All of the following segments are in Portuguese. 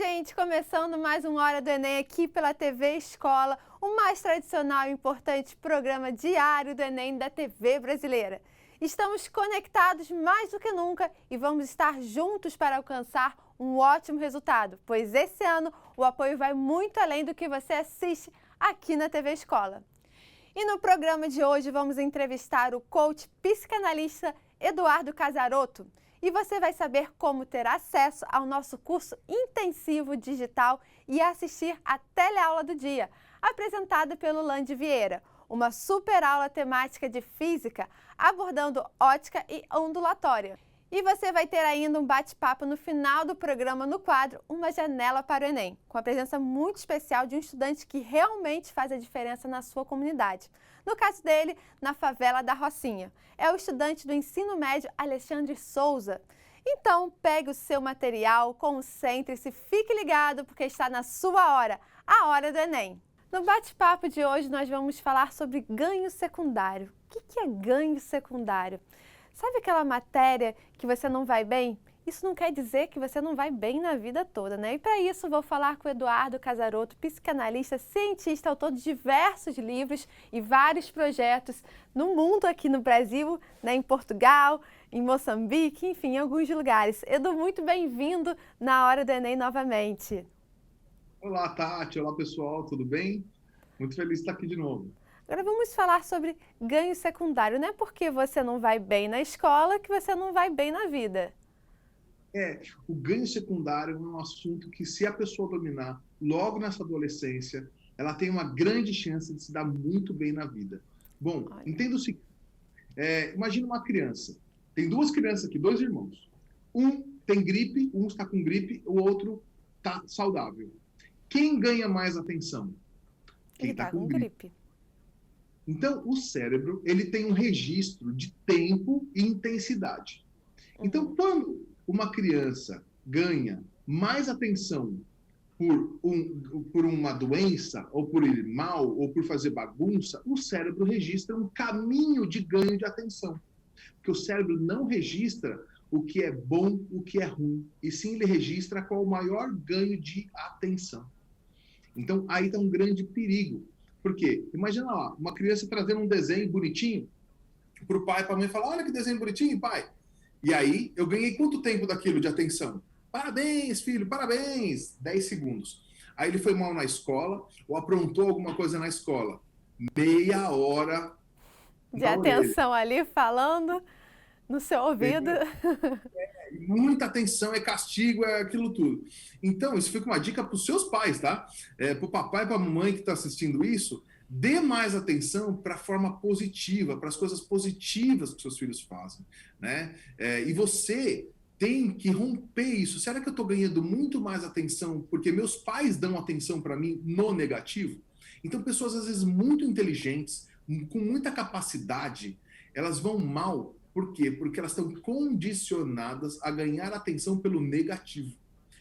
gente! Começando mais uma Hora do Enem aqui pela TV Escola, o mais tradicional e importante programa diário do Enem da TV brasileira. Estamos conectados mais do que nunca e vamos estar juntos para alcançar um ótimo resultado, pois esse ano o apoio vai muito além do que você assiste aqui na TV Escola. E no programa de hoje vamos entrevistar o coach psicanalista Eduardo Casarotto. E você vai saber como ter acesso ao nosso curso intensivo digital e assistir a teleaula do dia, apresentada pelo Lande Vieira, uma super aula temática de física abordando ótica e ondulatória. E você vai ter ainda um bate-papo no final do programa no quadro Uma Janela para o Enem, com a presença muito especial de um estudante que realmente faz a diferença na sua comunidade. No caso dele, na favela da Rocinha. É o estudante do ensino médio Alexandre Souza. Então, pegue o seu material, concentre-se, fique ligado, porque está na sua hora, a Hora do Enem. No bate-papo de hoje, nós vamos falar sobre ganho secundário. O que é ganho secundário? Sabe aquela matéria que você não vai bem? Isso não quer dizer que você não vai bem na vida toda, né? E para isso vou falar com o Eduardo Casarotto, psicanalista, cientista, autor de diversos livros e vários projetos no mundo, aqui no Brasil, né, em Portugal, em Moçambique, enfim, em alguns lugares. Edu, muito bem-vindo na Hora do Enem novamente. Olá, Tati. Olá, pessoal. Tudo bem? Muito feliz de estar aqui de novo. Agora vamos falar sobre ganho secundário. Não é porque você não vai bem na escola que você não vai bem na vida. O ganho secundário é um assunto que, se a pessoa dominar logo nessa adolescência, ela tem uma grande chance de se dar muito bem na vida. Bom, entenda o seguinte. Imagina uma criança. Tem duas crianças aqui, dois irmãos. Um tem gripe, um está com gripe, o outro está saudável. Quem ganha mais atenção? Quem está com gripe. Então, o cérebro, ele tem um registro de tempo e intensidade. Então, quando uma criança ganha mais atenção por uma doença, ou por ir mal, ou por fazer bagunça, o cérebro registra um caminho de ganho de atenção. Porque o cérebro não registra o que é bom, o que é ruim, e sim ele registra qual o maior ganho de atenção. Então, aí está um grande perigo. Por quê? Imagina lá, uma criança trazendo um desenho bonitinho para o pai e para a mãe, falar: olha que desenho bonitinho, pai. E aí, eu ganhei quanto tempo daquilo de atenção? Parabéns, filho, parabéns! 10 segundos. Aí ele foi mal na escola, ou aprontou alguma coisa na escola. Meia hora de atenção ali, falando no seu ouvido. Muita atenção, é castigo, é aquilo tudo. Então, isso fica uma dica para os seus pais, tá? Para o papai e para a mamãe que está assistindo isso, dê mais atenção para a forma positiva, para as coisas positivas que seus filhos fazem, né? E você tem que romper isso. Será que eu estou ganhando muito mais atenção porque meus pais dão atenção para mim no negativo? Então, pessoas às vezes muito inteligentes, com muita capacidade, elas vão mal. Por quê? Porque elas estão condicionadas a ganhar atenção pelo negativo.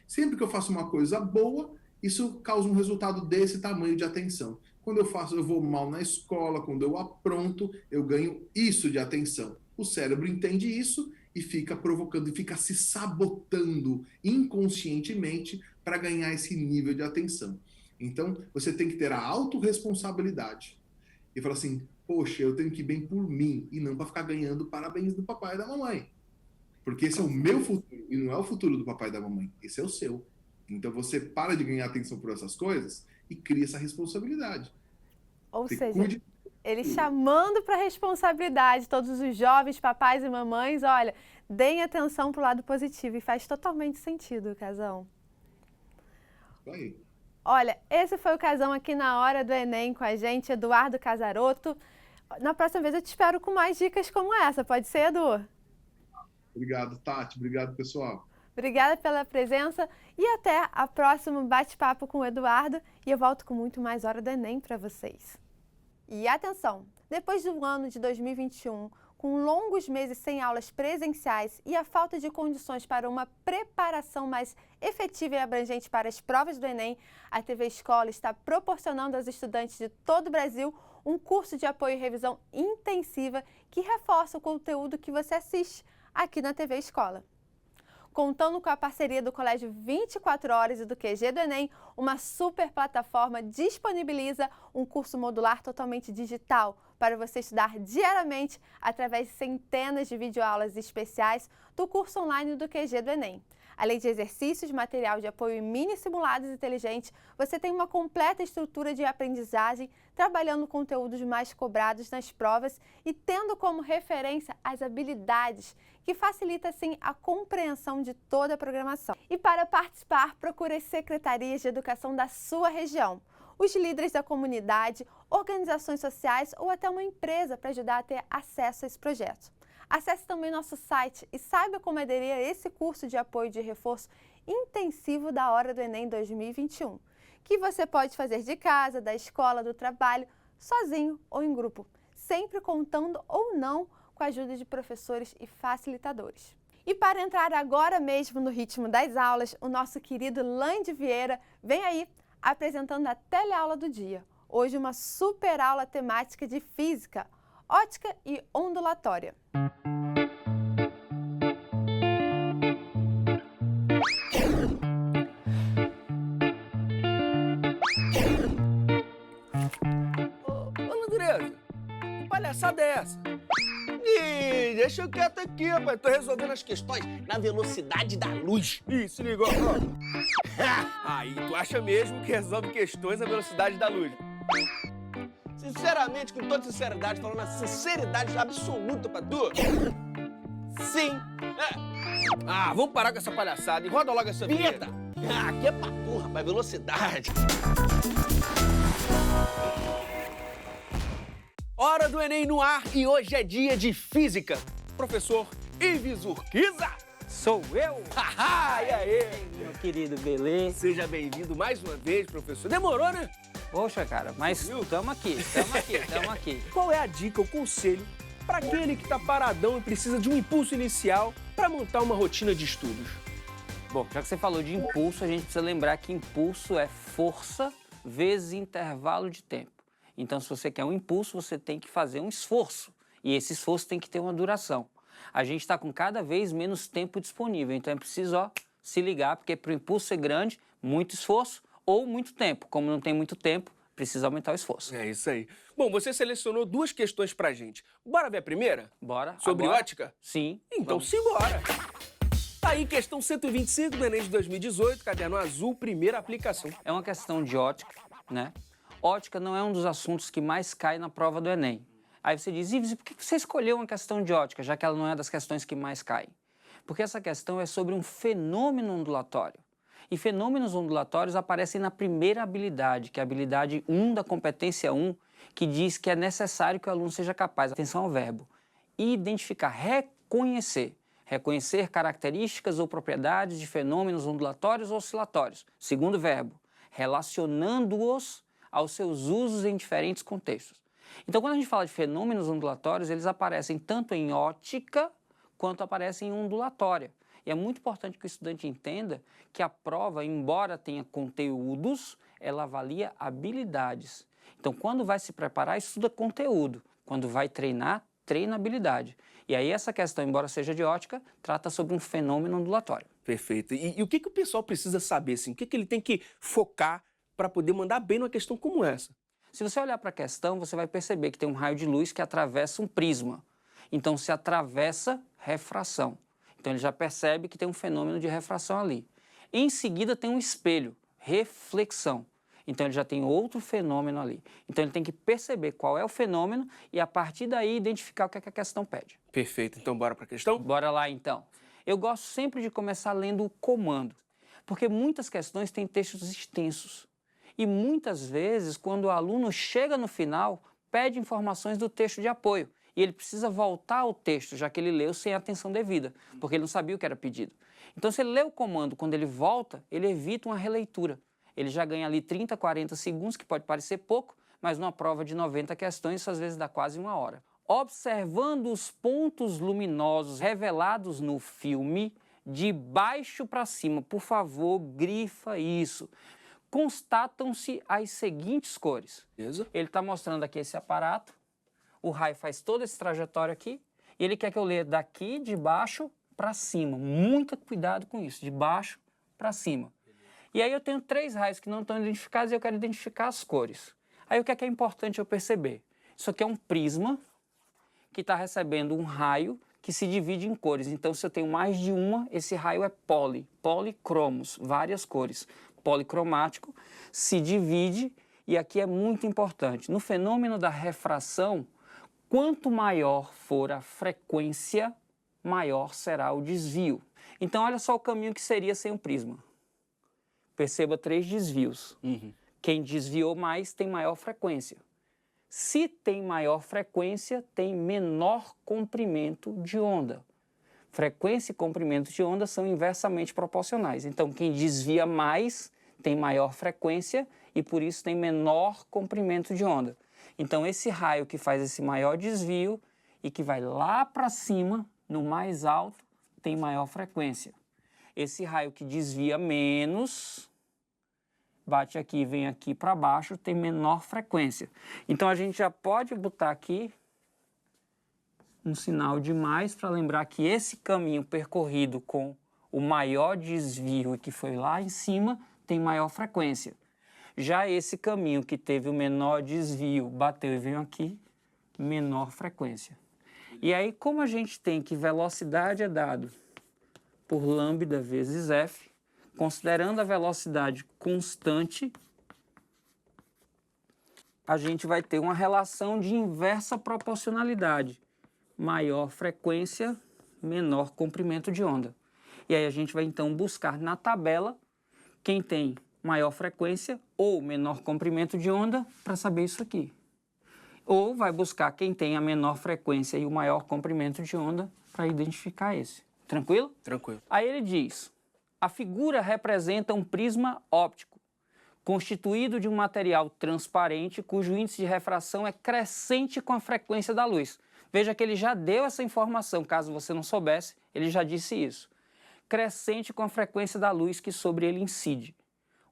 Sempre que eu faço uma coisa boa, isso causa um resultado desse tamanho de atenção. Quando eu vou mal na escola, quando eu apronto, eu ganho isso de atenção. O cérebro entende isso e fica provocando, e fica se sabotando inconscientemente para ganhar esse nível de atenção. Então, você tem que ter a autorresponsabilidade e falar assim: poxa, eu tenho que ir bem por mim, e não para ficar ganhando parabéns do papai e da mamãe. Porque esse é o meu futuro, e não é o futuro do papai e da mamãe, esse é o seu. Então você para de ganhar atenção por essas coisas e cria essa responsabilidade. Ou seja, ele chamando para a responsabilidade todos os jovens, papais e mamães: olha, deem atenção para o lado positivo, e faz totalmente sentido, Casão. Isso aí. Olha, esse foi o Casão aqui na Hora do Enem com a gente, Eduardo Casarotto. Na próxima vez eu te espero com mais dicas como essa, pode ser, Edu? Obrigado, Tati. Obrigado, pessoal. Obrigada pela presença e até a próxima bate-papo com o Eduardo. E eu volto com muito mais Hora do Enem para vocês. E atenção, depois do ano de 2021, com longos meses sem aulas presenciais e a falta de condições para uma preparação mais efetiva e abrangente para as provas do Enem, a TV Escola está proporcionando aos estudantes de todo o Brasil um curso de apoio e revisão intensiva que reforça o conteúdo que você assiste aqui na TV Escola. Contando com a parceria do Colégio 24 Horas e do QG do Enem, uma super plataforma disponibiliza um curso modular totalmente digital para você estudar diariamente através de centenas de videoaulas especiais do curso online do QG do Enem. Além de exercícios, material de apoio e mini simulados inteligentes, você tem uma completa estrutura de aprendizagem, trabalhando conteúdos mais cobrados nas provas e tendo como referência as habilidades, que facilita, assim, a compreensão de toda a programação. E para participar, procure as secretarias de educação da sua região, os líderes da comunidade, organizações sociais ou até uma empresa para ajudar a ter acesso a esse projeto. Acesse também nosso site e saiba como aderir a esse curso de apoio de reforço intensivo da Hora do Enem 2021, que você pode fazer de casa, da escola, do trabalho, sozinho ou em grupo, sempre contando ou não com a ajuda de professores e facilitadores. E para entrar agora mesmo no ritmo das aulas, o nosso querido Lande Vieira vem aí apresentando a teleaula do dia. Hoje uma super aula temática de física, ótica e ondulatória. Ô, Andresa, que palhaçada é essa? Ih, deixa eu quieto aqui, rapaz. Tô resolvendo as questões na velocidade da luz. Ih, se ligou, ó. Aí, tu acha mesmo que resolve questões na velocidade da luz? Sinceramente, com toda sinceridade, falando a sinceridade absoluta pra tu, sim. Ah, vamos parar com essa palhaçada e roda logo essa vinheta. Ah, aqui é pra tu, rapaz, velocidade. Hora do Enem no ar e hoje é dia de física. Professor Ives Urquiza. Sou eu! Haha, e aí? Meu querido, beleza? Seja bem-vindo mais uma vez, professor. Demorou, né? Poxa, cara, mas tamo aqui. Qual é a dica, o conselho para aquele que tá paradão e precisa de um impulso inicial para montar uma rotina de estudos? Bom, já que você falou de impulso, a gente precisa lembrar que impulso é força vezes intervalo de tempo. Então, se você quer um impulso, você tem que fazer um esforço. E esse esforço tem que ter uma duração. A gente está com cada vez menos tempo disponível, então é preciso se ligar, porque para o impulso ser grande, muito esforço ou muito tempo. Como não tem muito tempo, precisa aumentar o esforço. É isso aí. Bom, você selecionou duas questões pra gente. Bora ver a primeira? Bora. Sobre agora? ótica? Sim. Então, simbora! Tá aí, questão 125 do Enem de 2018, caderno azul, primeira aplicação. É uma questão de ótica, né? Ótica não é um dos assuntos que mais cai na prova do Enem. Aí você diz, Ives, por que você escolheu uma questão de ótica, já que ela não é das questões que mais caem? Porque essa questão é sobre um fenômeno ondulatório. E fenômenos ondulatórios aparecem na primeira habilidade, que é a habilidade 1 da competência 1, que diz que é necessário que o aluno seja capaz, atenção ao verbo, identificar, reconhecer. Reconhecer características ou propriedades de fenômenos ondulatórios ou oscilatórios. Segundo verbo, relacionando-os aos seus usos em diferentes contextos. Então, quando a gente fala de fenômenos ondulatórios, eles aparecem tanto em ótica quanto aparecem em ondulatória. E é muito importante que o estudante entenda que a prova, embora tenha conteúdos, ela avalia habilidades. Então, quando vai se preparar, estuda conteúdo. Quando vai treinar, treina habilidade. E aí essa questão, embora seja de ótica, trata sobre um fenômeno ondulatório. Perfeito. E o que o pessoal precisa saber, assim? O que ele tem que focar para poder mandar bem numa questão como essa? Se você olhar para a questão, você vai perceber que tem um raio de luz que atravessa um prisma. Então, se atravessa, refração. Então, ele já percebe que tem um fenômeno de refração ali. Em seguida, tem um espelho, reflexão. Então, ele já tem outro fenômeno ali. Então, ele tem que perceber qual é o fenômeno e, a partir daí, identificar o que a questão pede. Perfeito. Então, bora para a questão? Bora lá, então. Eu gosto sempre de começar lendo o comando, porque muitas questões têm textos extensos. E muitas vezes, quando o aluno chega no final, pede informações do texto de apoio. E ele precisa voltar ao texto, já que ele leu sem atenção devida, porque ele não sabia o que era pedido. Então, se ele lê o comando, quando ele volta, ele evita uma releitura. Ele já ganha ali 30, 40 segundos, que pode parecer pouco, mas numa prova de 90 questões, isso às vezes dá quase 1 hora. Observando os pontos luminosos revelados no filme, de baixo para cima, por favor, grifa isso. Constatam-se as seguintes cores. Beleza. Ele está mostrando aqui esse aparato, o raio faz toda essa trajetória aqui, e ele quer que eu leia daqui de baixo para cima. Muito cuidado com isso, de baixo para cima. E aí eu tenho 3 raios que não estão identificados e eu quero identificar as cores. Aí o que é importante eu perceber? Isso aqui é um prisma que está recebendo um raio que se divide em cores. Então, se eu tenho mais de uma, esse raio é policromos, várias cores. Policromático, se divide, e aqui é muito importante. No fenômeno da refração, quanto maior for a frequência, maior será o desvio. Então, olha só o caminho que seria sem o prisma. Perceba 3 desvios. Quem desviou mais tem maior frequência. Se tem maior frequência, tem menor comprimento de onda. Frequência e comprimento de onda são inversamente proporcionais. Então, quem desvia mais tem maior frequência e, por isso, tem menor comprimento de onda. Então, esse raio que faz esse maior desvio e que vai lá para cima, no mais alto, tem maior frequência. Esse raio que desvia menos, bate aqui e vem aqui para baixo, tem menor frequência. Então, a gente já pode botar aqui um sinal de mais para lembrar que esse caminho percorrido com o maior desvio e que foi lá em cima tem maior frequência. Já esse caminho que teve o menor desvio, bateu e veio aqui, menor frequência. E aí, como a gente tem que velocidade é dado por lambda vezes f, considerando a velocidade constante, a gente vai ter uma relação de inversa proporcionalidade. Maior frequência, menor comprimento de onda. E aí a gente vai então buscar na tabela quem tem maior frequência ou menor comprimento de onda para saber isso aqui. Ou vai buscar quem tem a menor frequência e o maior comprimento de onda para identificar esse. Tranquilo? Tranquilo. Aí ele diz: a figura representa um prisma óptico, constituído de um material transparente cujo índice de refração é crescente com a frequência da luz. Veja que ele já deu essa informação, caso você não soubesse, ele já disse isso. Crescente com a frequência da luz que sobre ele incide.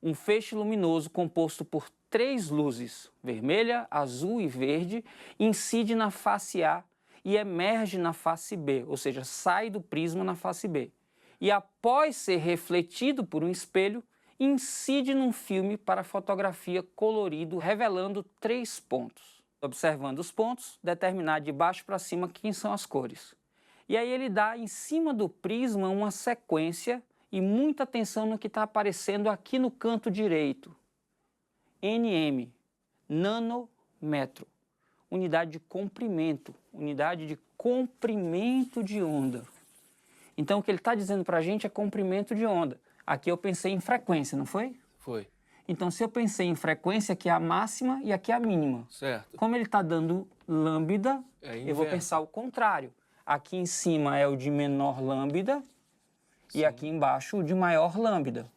Um feixe luminoso composto por 3 luzes, vermelha, azul e verde, incide na face A e emerge na face B, ou seja, sai do prisma na face B. E após ser refletido por um espelho, incide num filme para fotografia colorido, revelando 3 pontos. Observando os pontos, determinar de baixo para cima quem são as cores. E aí ele dá em cima do prisma uma sequência e muita atenção no que está aparecendo aqui no canto direito. NM, nanômetro, unidade de comprimento de onda. Então o que ele está dizendo para a gente é comprimento de onda. Aqui eu pensei em frequência, não foi? Foi. Então, se eu pensei em frequência, aqui é a máxima e aqui é a mínima. Certo. Como ele está dando lambda, eu vou pensar o contrário. Aqui em cima é o de menor lambda e aqui embaixo o de maior lambda.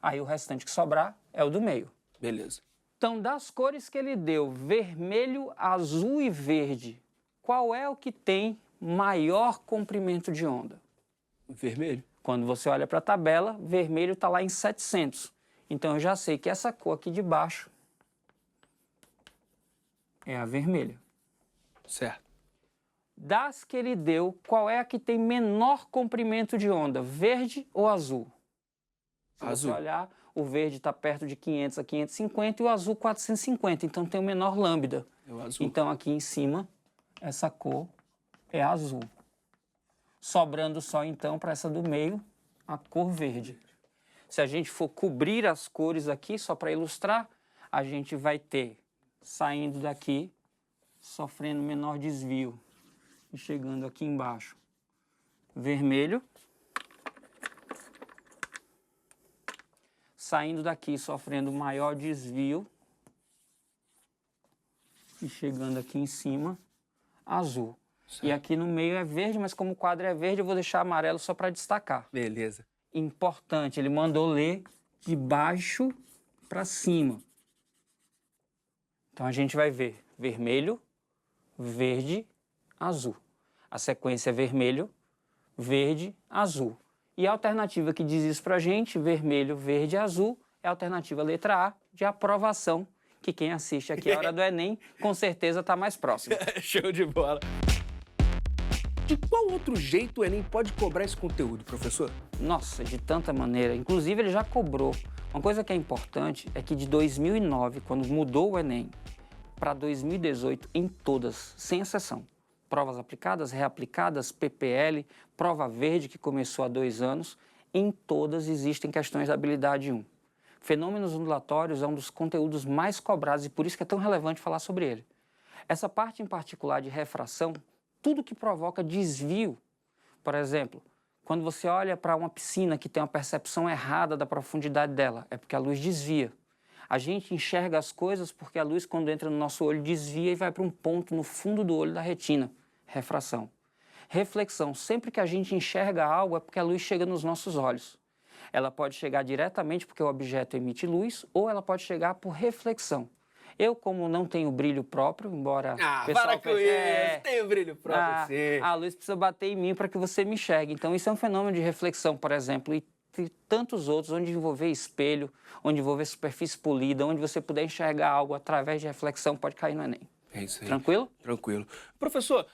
Aí o restante que sobrar é o do meio. Beleza. Então, das cores que ele deu, vermelho, azul e verde, qual é o que tem maior comprimento de onda? Vermelho. Quando você olha para a tabela, vermelho está lá em 700. Então, eu já sei que essa cor aqui de baixo é a vermelha. Certo. Das que ele deu, qual é a que tem menor comprimento de onda, verde ou azul? Se Azul. você olhar, o verde está perto de 500 a 550 e o azul 450, então tem o menor lambda. É o azul. Então, aqui em cima, essa cor é azul. Sobrando só, então, para essa do meio, a cor verde. Se a gente for cobrir as cores aqui, só para ilustrar, a gente vai ter, saindo daqui, sofrendo menor desvio e chegando aqui embaixo, vermelho. Saindo daqui, sofrendo maior desvio e chegando aqui em cima, azul. Certo. E aqui no meio é verde, mas como o quadro é verde, eu vou deixar amarelo só para destacar. Beleza. Importante, ele mandou ler de baixo para cima. Então a gente vai ver vermelho, verde, azul. A sequência é vermelho, verde, azul. E a alternativa que diz isso para a gente, vermelho, verde e azul, é a alternativa letra A, de aprovação, que quem assiste aqui a Hora do Enem, com certeza está mais próximo. Show de bola. De qual outro jeito o Enem pode cobrar esse conteúdo, professor? Nossa, de tanta maneira. Inclusive, ele já cobrou. Uma coisa que é importante é que de 2009, quando mudou o Enem, para 2018, em todas, sem exceção, provas aplicadas, reaplicadas, PPL, prova verde, que começou há 2 anos, em todas existem questões da habilidade 1. Fenômenos ondulatórios é um dos conteúdos mais cobrados e por isso que é tão relevante falar sobre ele. Essa parte em particular de refração, tudo que provoca desvio, por exemplo, quando você olha para uma piscina que tem uma percepção errada da profundidade dela, é porque a luz desvia. A gente enxerga as coisas porque a luz, quando entra no nosso olho, desvia e vai para um ponto no fundo do olho da retina. Refração. Reflexão. Sempre que a gente enxerga algo é porque a luz chega nos nossos olhos. Ela pode chegar diretamente porque o objeto emite luz ou ela pode chegar por reflexão. Eu, como não tenho brilho próprio, embora... para com isso! Tem brilho próprio, sim. A luz precisa bater em mim para que você me enxergue. Então, isso é um fenômeno de reflexão, por exemplo, e tantos outros, onde envolver espelho, onde envolver superfície polida, onde você puder enxergar algo através de reflexão, pode cair no Enem. É isso aí. Tranquilo? Tranquilo. Professor,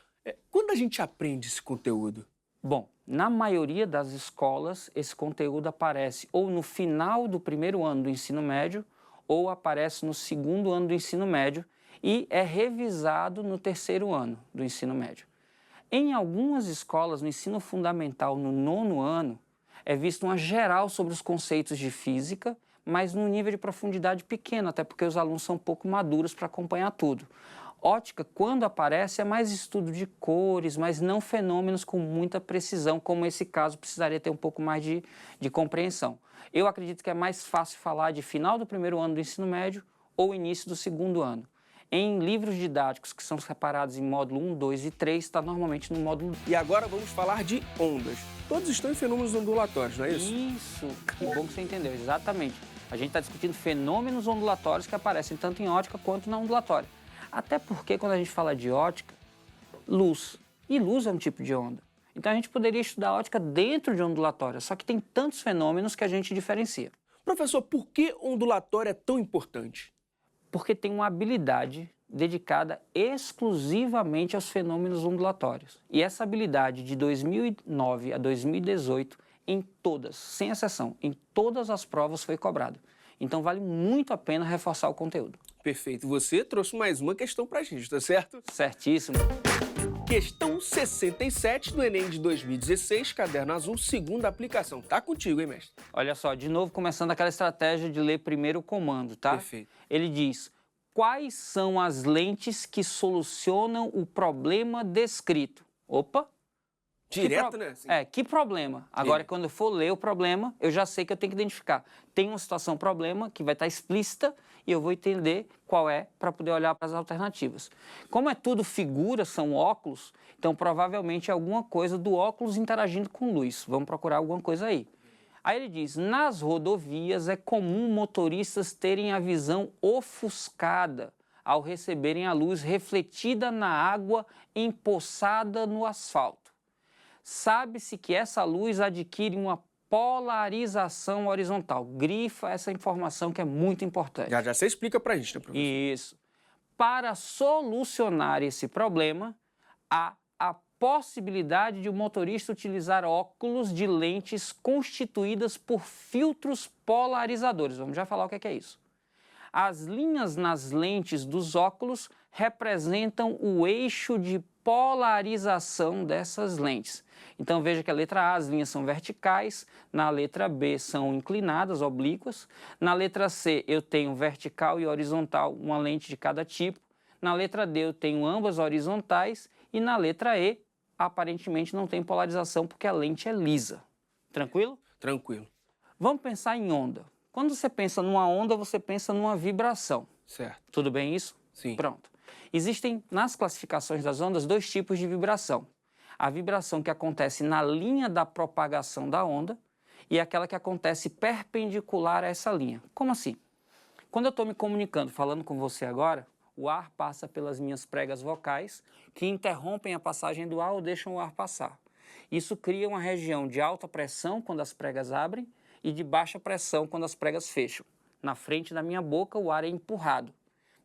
quando a gente aprende esse conteúdo? Bom, na maioria das escolas, esse conteúdo aparece ou no final do primeiro ano do ensino médio, ou aparece no segundo ano do ensino médio e é revisado no terceiro ano do ensino médio. Em algumas escolas, no ensino fundamental, no 9º ano, é visto uma geral sobre os conceitos de física, mas num nível de profundidade pequeno, até porque os alunos são um pouco maduros para acompanhar tudo. Ótica, quando aparece, é mais estudo de cores, mas não fenômenos com muita precisão, como esse caso precisaria ter um pouco mais de compreensão. Eu acredito que é mais fácil falar de final do primeiro ano do ensino médio ou início do segundo ano. Em livros didáticos que são separados em módulo 1, 2 e 3, está normalmente no módulo... E agora vamos falar de ondas. Todos estão em fenômenos ondulatórios, não é isso? Isso, que bom que você entendeu, exatamente. A gente está discutindo fenômenos ondulatórios que aparecem tanto em ótica quanto na ondulatória. Até porque quando a gente fala de ótica, luz. E luz é um tipo de onda. Então a gente poderia estudar ótica dentro de ondulatória, só que tem tantos fenômenos que a gente diferencia. Professor, por que ondulatória é tão importante? Porque tem uma habilidade dedicada exclusivamente aos fenômenos ondulatórios. E essa habilidade de 2009 a 2018, em todas, sem exceção, em todas as provas foi cobrada. Então vale muito a pena reforçar o conteúdo. Perfeito. Você trouxe mais uma questão pra gente, tá certo? Certíssimo. Questão 67 do Enem de 2016, caderno azul, segunda aplicação. Tá contigo, hein, mestre? Olha só, de novo começando aquela estratégia de ler primeiro o comando, tá? Perfeito. Ele diz, quais são as lentes que solucionam o problema descrito? Opa! Direto, né? Sim. Que problema? Agora, quando eu for ler o problema, eu já sei que eu tenho que identificar. Tem uma situação problema que vai estar explícita e eu vou entender qual é para poder olhar para as alternativas. Como é tudo figura, são óculos, então provavelmente é alguma coisa do óculos interagindo com luz. Vamos procurar alguma coisa aí. Aí ele diz, nas rodovias é comum motoristas terem a visão ofuscada ao receberem a luz refletida na água empoçada no asfalto. Sabe-se que essa luz adquire uma polarização horizontal. Grifa essa informação que é muito importante. Já você explica pra gente, né, professor? Isso. Para solucionar esse problema, há a possibilidade de o motorista utilizar óculos de lentes constituídas por filtros polarizadores. Vamos já falar o que é isso. As linhas nas lentes dos óculos representam o eixo de polarização dessas lentes. Então veja que a letra A, as linhas são verticais, na letra B são inclinadas, oblíquas, na letra C eu tenho vertical e horizontal, uma lente de cada tipo, na letra D eu tenho ambas horizontais e na letra E aparentemente não tem polarização porque a lente é lisa. Tranquilo? Tranquilo. Vamos pensar em onda. Quando você pensa numa onda, você pensa numa vibração. Certo. Tudo bem isso? Sim. Pronto. Existem, nas classificações das ondas, 2 tipos de vibração. A vibração que acontece na linha da propagação da onda e aquela que acontece perpendicular a essa linha. Como assim? Quando eu estou me comunicando, falando com você agora, o ar passa pelas minhas pregas vocais, que interrompem a passagem do ar ou deixam o ar passar. Isso cria uma região de alta pressão quando as pregas abrem e de baixa pressão quando as pregas fecham. Na frente da minha boca, o ar é empurrado.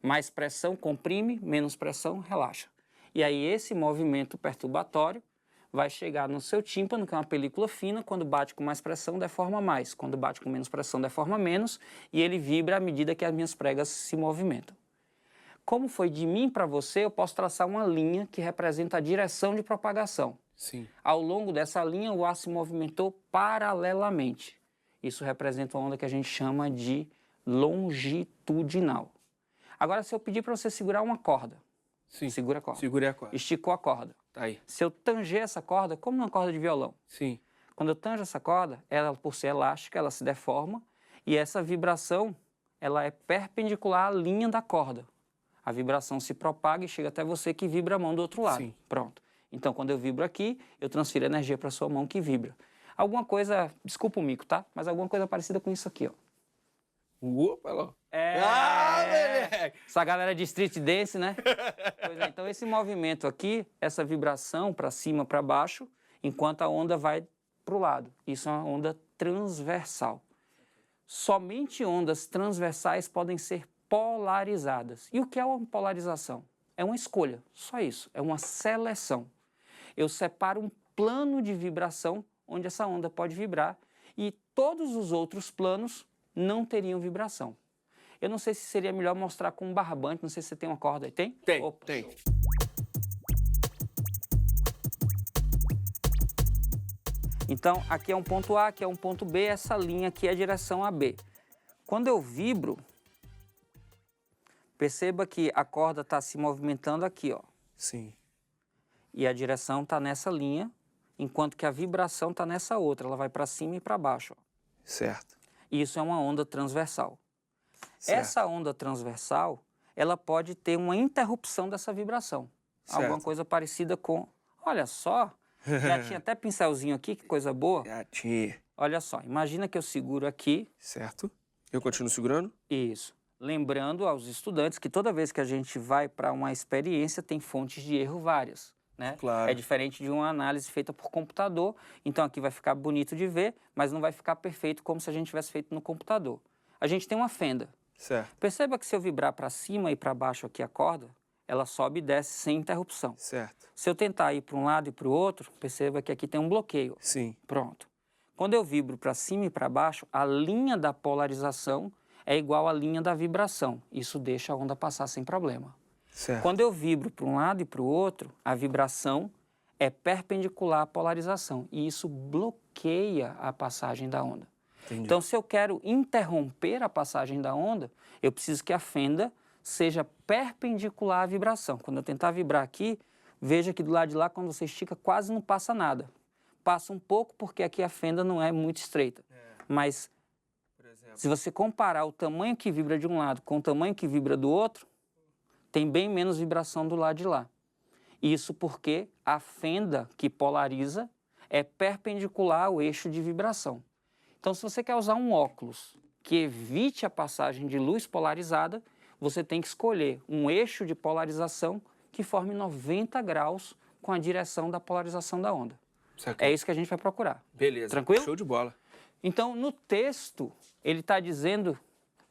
Mais pressão comprime, menos pressão relaxa. E aí esse movimento perturbatório vai chegar no seu tímpano, que é uma película fina, quando bate com mais pressão, deforma mais. Quando bate com menos pressão, deforma menos, e ele vibra à medida que as minhas pregas se movimentam. Como foi de mim para você, eu posso traçar uma linha que representa a direção de propagação. Sim. Ao longo dessa linha, o ar se movimentou paralelamente. Isso representa uma onda que a gente chama de longitudinal. Agora, se eu pedir para você segurar uma corda, Sim. segura a corda. Segurei a corda. Esticou a corda. Tá aí. Se eu tanger essa corda, como uma corda de violão, Sim. quando eu tanjo essa corda, ela, por ser elástica, ela se deforma e essa vibração, ela é perpendicular à linha da corda. A vibração se propaga e chega até você que vibra a mão do outro lado. Sim. Pronto. Então, quando eu vibro aqui, eu transfiro energia para sua mão que vibra. Alguma coisa, desculpa o mico, tá? Mas alguma coisa parecida com isso aqui, ó. Opa, lá. Ah, moleque! Essa galera de street dance, né? Pois é, então esse movimento aqui, essa vibração para cima, para baixo, enquanto a onda vai para o lado. Isso é uma onda transversal. Somente ondas transversais podem ser polarizadas. E o que é uma polarização? É uma escolha, só isso. É uma seleção. Eu separo um plano de vibração onde essa onda pode vibrar e todos os outros planos não teriam vibração. Eu não sei se seria melhor mostrar com um barbante, não sei se você tem uma corda aí. Tem? Tem, Opa. tem. Então, aqui é um ponto A, aqui é um ponto B, essa linha aqui é a direção AB. Quando eu vibro, perceba que a corda está se movimentando aqui, ó. Sim. E a direção está nessa linha, enquanto que a vibração está nessa outra, ela vai para cima e para baixo, ó. Certo. Isso é uma onda transversal. Certo. Essa onda transversal, ela pode ter uma interrupção dessa vibração. Certo. Alguma coisa parecida com... Olha só, já tinha até pincelzinho aqui, que coisa boa. Já tinha. Olha só, imagina que eu seguro aqui. Certo. Eu continuo segurando? Isso. Lembrando aos estudantes que toda vez que a gente vai para uma experiência, tem fontes de erro várias, né? Claro. É diferente de uma análise feita por computador, então aqui vai ficar bonito de ver, mas não vai ficar perfeito como se a gente tivesse feito no computador. A gente tem uma fenda. Certo. Perceba que se eu vibrar para cima e para baixo aqui a corda, ela sobe e desce sem interrupção. Certo. Se eu tentar ir para um lado e para o outro, perceba que aqui tem um bloqueio. Sim. Pronto. Quando eu vibro para cima e para baixo, a linha da polarização é igual à linha da vibração. Isso deixa a onda passar sem problema. Certo. Quando eu vibro para um lado e para o outro, a vibração é perpendicular à polarização. E isso bloqueia a passagem da onda. Entendi. Então, se eu quero interromper a passagem da onda, eu preciso que a fenda seja perpendicular à vibração. Quando eu tentar vibrar aqui, veja que do lado de lá, quando você estica, quase não passa nada. Passa um pouco porque aqui a fenda não é muito estreita. Mas, Por exemplo. se você comparar o tamanho que vibra de um lado com o tamanho que vibra do outro, tem bem menos vibração do lado de lá. Isso porque a fenda que polariza é perpendicular ao eixo de vibração. Então, se você quer usar um óculos que evite a passagem de luz polarizada, você tem que escolher um eixo de polarização que forme 90 graus com a direção da polarização da onda. Certo. É isso que a gente vai procurar. Beleza. Tranquilo? Show de bola. Então, no texto, ele está dizendo,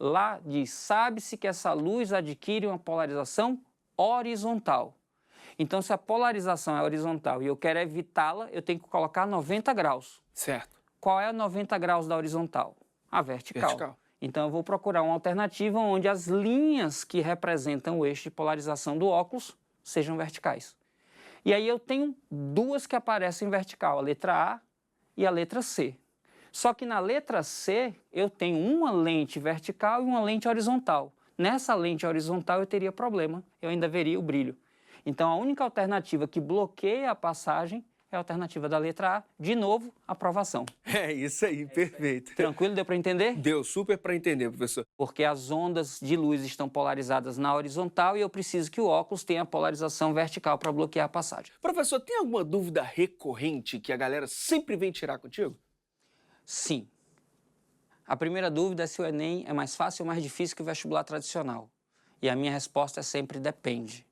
lá diz, sabe-se que essa luz adquire uma polarização horizontal. Então, se a polarização é horizontal e eu quero evitá-la, eu tenho que colocar 90 graus. Certo. Qual é a 90 graus da horizontal? A vertical. Vertical. Então, eu vou procurar uma alternativa onde as linhas que representam o eixo de polarização do óculos sejam verticais. E aí eu tenho duas que aparecem vertical, a letra A e a letra C. Só que na letra C, eu tenho uma lente vertical e uma lente horizontal. Nessa lente horizontal eu teria problema, eu ainda veria o brilho. Então, a única alternativa que bloqueia a passagem é a alternativa da letra A. De novo, aprovação. É isso aí, perfeito. Tranquilo? Deu para entender? Deu super para entender, professor. Porque as ondas de luz estão polarizadas na horizontal e eu preciso que o óculos tenha a polarização vertical para bloquear a passagem. Professor, tem alguma dúvida recorrente que a galera sempre vem tirar contigo? Sim. A primeira dúvida é se o Enem é mais fácil ou mais difícil que o vestibular tradicional. E a minha resposta é sempre depende.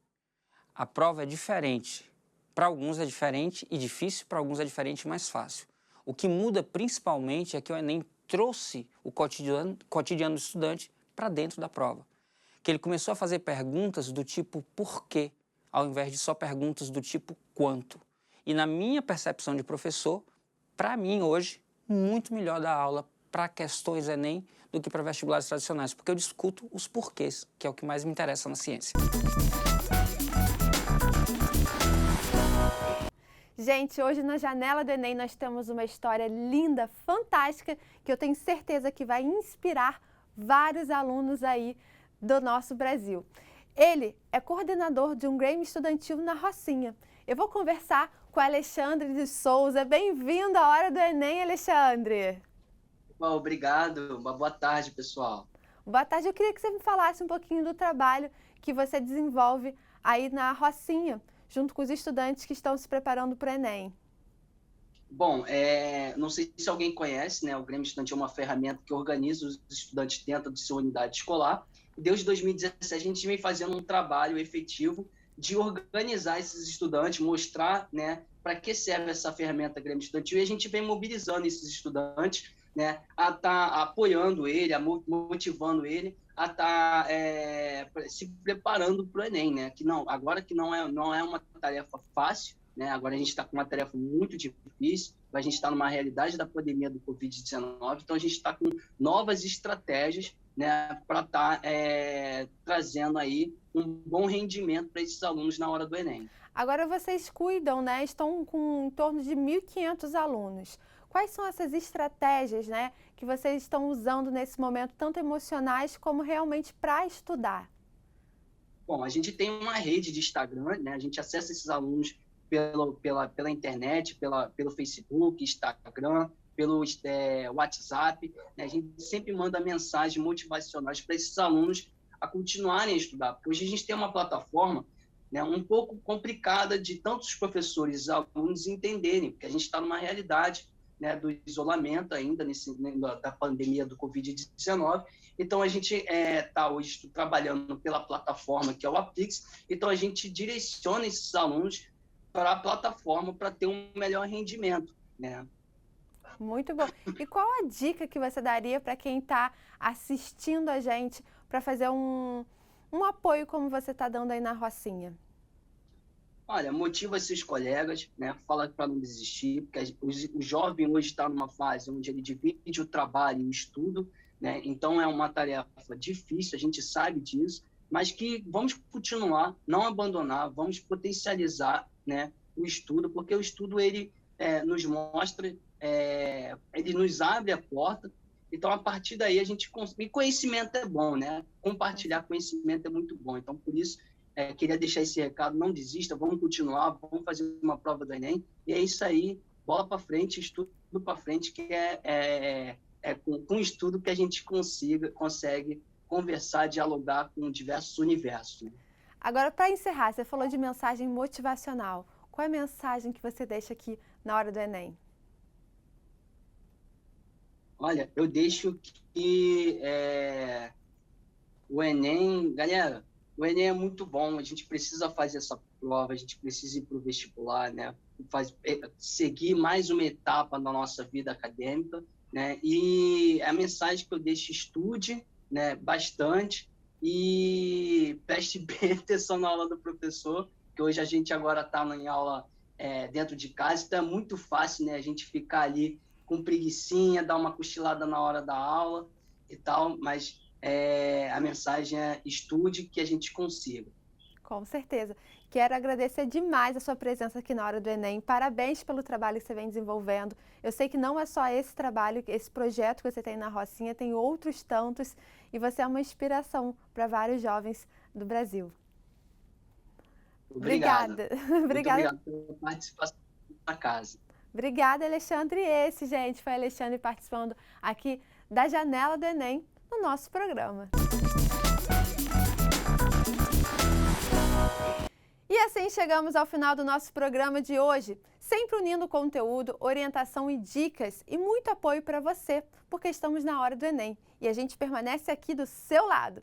A prova é diferente. Para alguns é diferente e difícil, para alguns é diferente e mais fácil. O que muda principalmente é que o Enem trouxe o cotidiano do estudante para dentro da prova. Que ele começou a fazer perguntas do tipo por quê, ao invés de só perguntas do tipo quanto. E na minha percepção de professor, para mim hoje, muito melhor dar aula para questões Enem do que para vestibulares tradicionais, porque eu discuto os porquês, que é o que mais me interessa na ciência. Gente, hoje na Janela do Enem nós temos uma história linda, fantástica, que eu tenho certeza que vai inspirar vários alunos aí do nosso Brasil. Ele é coordenador de um Grêmio estudantil na Rocinha. Eu vou conversar com Alexandre de Souza. Bem-vindo à Hora do Enem, Alexandre. Bom, obrigado. Uma boa tarde, pessoal. Boa tarde. Eu queria que você me falasse um pouquinho do trabalho que você desenvolve aí na Rocinha, junto com os estudantes que estão se preparando para o Enem. Bom, não sei se alguém conhece, né? O Grêmio Estudantil é uma ferramenta que organiza os estudantes dentro de sua unidade escolar. Desde 2017, a gente vem fazendo um trabalho efetivo de organizar esses estudantes, mostrar, né, para que serve essa ferramenta Grêmio Estudantil, e a gente vem mobilizando esses estudantes, né, a estar apoiando ele, motivando ele a estar se preparando para o Enem, né? Agora que não é uma tarefa fácil, né? Agora a gente está com uma tarefa muito difícil, a gente está numa realidade da pandemia do Covid-19, então a gente está com novas estratégias, né, para estar trazendo aí um bom rendimento para esses alunos na hora do Enem. Agora vocês cuidam, né? Estão com em torno de 1.500 alunos. Quais são essas estratégias, né, que vocês estão usando nesse momento, tanto emocionais como realmente para estudar? Bom, a gente tem uma rede de Instagram, né? A gente acessa esses alunos pela internet, pelo Facebook, Instagram, pelo WhatsApp, né? A gente sempre manda mensagens motivacionais para esses alunos a continuarem a estudar, porque hoje a gente tem uma plataforma, né, um pouco complicada de tantos professores e alunos entenderem, porque a gente está numa realidade, né, do isolamento ainda, da pandemia do Covid-19. Então, a gente está hoje trabalhando pela plataforma, que é o Aplix, então a gente direciona esses alunos para a plataforma para ter um melhor rendimento, né? Muito bom. E qual a dica que você daria para quem está assistindo a gente para fazer um apoio como você está dando aí na Rocinha? Olha, motiva seus colegas, né? Fala para não desistir, porque o jovem hoje está numa fase onde ele divide o trabalho e o estudo, né? Então é uma tarefa difícil, a gente sabe disso, mas que vamos continuar, não abandonar, vamos potencializar, né, o estudo, porque o estudo ele nos mostra, ele nos abre a porta. Então, a partir daí, a gente consegue. Conhecimento é bom, né? Compartilhar conhecimento é muito bom. Então, por isso, queria deixar esse recado: não desista, vamos continuar, vamos fazer uma prova do Enem. E é isso aí, bola para frente, estudo para frente, que com estudo que a gente consegue conversar, dialogar com diversos universos. Né? Agora, para encerrar, você falou de mensagem motivacional. Qual é a mensagem que você deixa aqui na hora do Enem? Olha, eu deixo que o Enem, galera, o Enem é muito bom, a gente precisa fazer essa prova, a gente precisa ir para o vestibular, né? Seguir mais uma etapa na nossa vida acadêmica, né? E a mensagem que eu deixo: estude, né, bastante e preste bem atenção na aula do professor, que hoje a gente agora está em aula dentro de casa, então é muito fácil, né, a gente ficar ali com preguicinha, dar uma cochilada na hora da aula e tal, mas a mensagem é: estude, que a gente consiga. Com certeza. Quero agradecer demais a sua presença aqui na Hora do Enem. Parabéns pelo trabalho que você vem desenvolvendo. Eu sei que não é só esse trabalho, esse projeto que você tem na Rocinha, tem outros tantos, e você é uma inspiração para vários jovens do Brasil. Obrigada. Muito obrigado pela participação na casa. Obrigada, Alexandre. E esse, gente, foi Alexandre participando aqui da Janela do Enem no nosso programa. E assim chegamos ao final do nosso programa de hoje, sempre unindo conteúdo, orientação e dicas e muito apoio para você, porque estamos na hora do Enem e a gente permanece aqui do seu lado.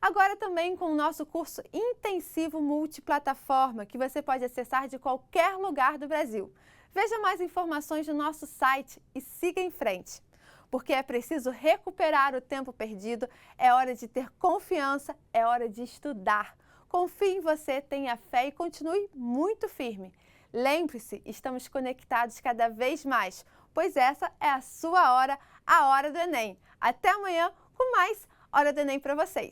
Agora também com o nosso curso intensivo multiplataforma, que você pode acessar de qualquer lugar do Brasil. Veja mais informações no nosso site e siga em frente. Porque é preciso recuperar o tempo perdido, é hora de ter confiança, é hora de estudar. Confie em você, tenha fé e continue muito firme. Lembre-se, estamos conectados cada vez mais, pois essa é a sua hora, a Hora do Enem. Até amanhã com mais Hora do Enem para vocês.